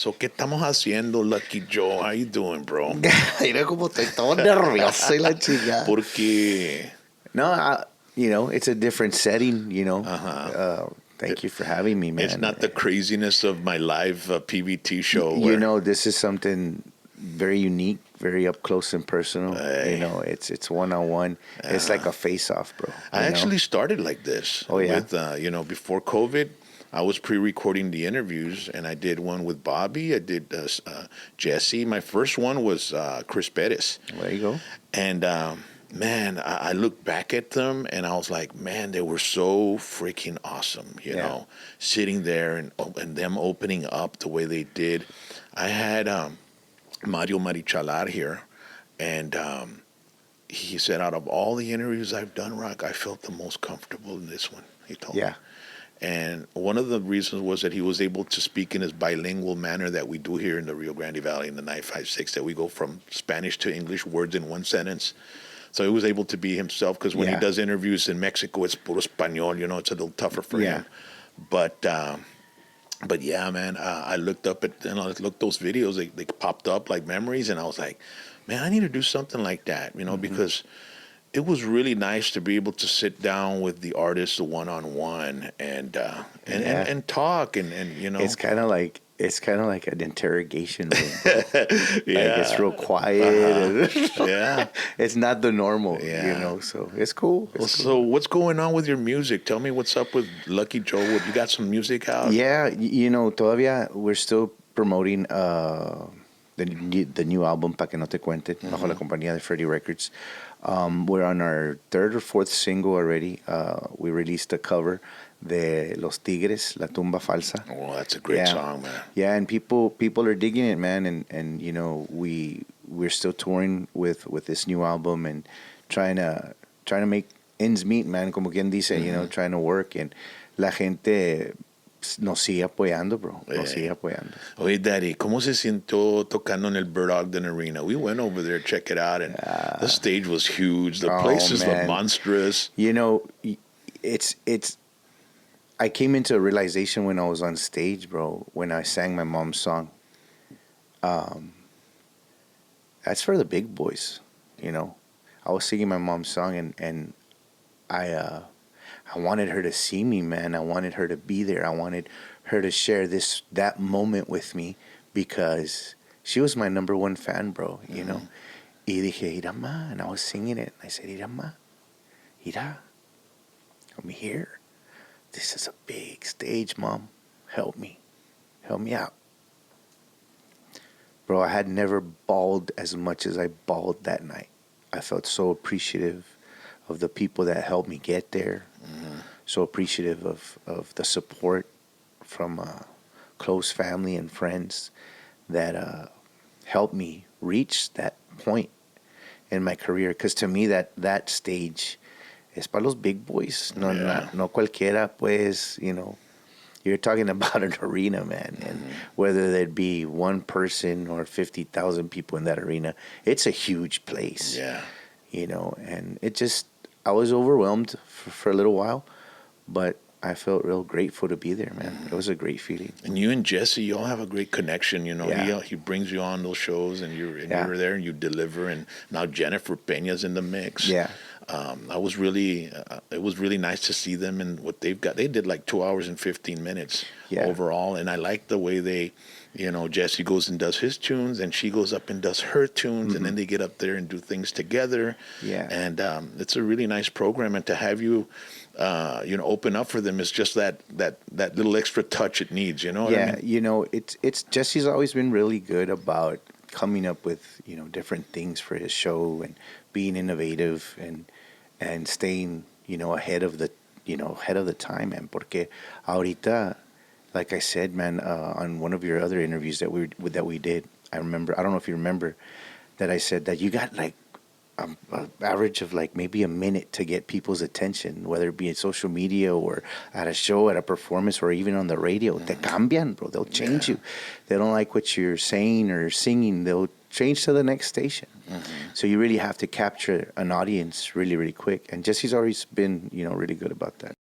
So, ¿qué estamos haciendo, Lucky Joe? How you doing, bro? Mira como estoy todo nervioso y la chingada. Porque, No, it's a different setting, uh-huh. Thank you for having me, man. It's not the craziness of my live PBT show. This is something very unique, very up close and personal. Hey. It's one-on-one. It's like a face-off, bro. I actually started like this. Oh, yeah? With, before COVID, I was pre-recording the interviews, and I did one with Bobby. I did Jesse. My first one was Chris Perez. There you go. And, man, I look back at them, and I was like, man, they were so freaking awesome, you know, sitting there and them opening up the way they did. I had Mario Marichalar here, and he said, out of all the interviews I've done, Rock, I felt the most comfortable in this one, he told me. And one of the reasons was that he was able to speak in his bilingual manner that we do here in the Rio Grande Valley in the 956, that we go from Spanish to English words in one sentence. So he was able to be himself, because when he does interviews in Mexico, it's puro español, it's a little tougher for him. But yeah, man, I looked up at, looked those videos, they popped up like memories, and I was like, man, I need to do something like that, because it was really nice to be able to sit down with the artist one-on-one and talk and It's kind of like an interrogation room. Like it's real quiet. Yeah. It's not the normal, Yeah. so it's cool. So what's going on with your music? Tell me what's up with Lucky Joe. You got some music out? Yeah, todavía we're still promoting the new album, Pa' Que No Te Cuente, bajo la compañía de Freddie Records. We're on our third or fourth single already. We released a cover de Los Tigres, La Tumba Falsa. Oh, that's a great song, man. Yeah, and people are digging it, man. And we're still touring with this new album and trying to make ends meet, man. Como quien dice, trying to work, and la gente nos sigue apoyando, bro. Nos sigue apoyando. Oye, Daddy, ¿cómo se sintió tocando en el Bird Ogden Arena? We went over there, check it out, and the stage was huge. The places were monstrous. It's. I came into a realization when I was on stage, bro, when I sang my mom's song. That's for the big boys, I was singing my mom's song, and I wanted her to see me, man. I wanted her to be there. I wanted her to share that moment with me, because she was my number one fan, bro, Y dije, mira, ma, and I was singing it. And I said, mira, ma, mira, I'm here. This is a big stage, Mom. Help me out. Bro, I had never bawled as much as I bawled that night. I felt so appreciative of the people that helped me get there. So appreciative of the support from close family and friends that helped me reach that point in my career. Because to me, that stage es para los big boys. No cualquiera, pues, You're talking about an arena, man. And whether there'd be one person or 50,000 people in that arena, it's a huge place. Yeah. And it just, I was overwhelmed for a little while, but I felt real grateful to be there, man. It was a great feeling. And you and Jesse, y'all have a great connection. Yeah. He brings you on those shows, and you're there and you deliver. And now Jennifer Peña's in the mix. Yeah. It was really nice to see them and what they've got. They did like 2 hours and 15 minutes overall, and I like the way they, Jesse goes and does his tunes, and she goes up and does her tunes, and then they get up there and do things together. Yeah. And it's a really nice program, and to have you, open up for them is just that little extra touch it needs. You know what I mean? It's Jesse's always been really good about coming up with different things for his show and being innovative and staying ahead of the time, man. Porque ahorita, like I said, man, on one of your other interviews that we did, I remember, I don't know if you remember, that I said that you got like an average of like maybe a minute to get people's attention, whether it be in social media or at a show, at a performance, or even on the radio. Te cambian, bro. They'll change you. They don't like what you're saying or singing, they'll change to the next station. So you really have to capture an audience really, really quick. And Jesse's always been, really good about that.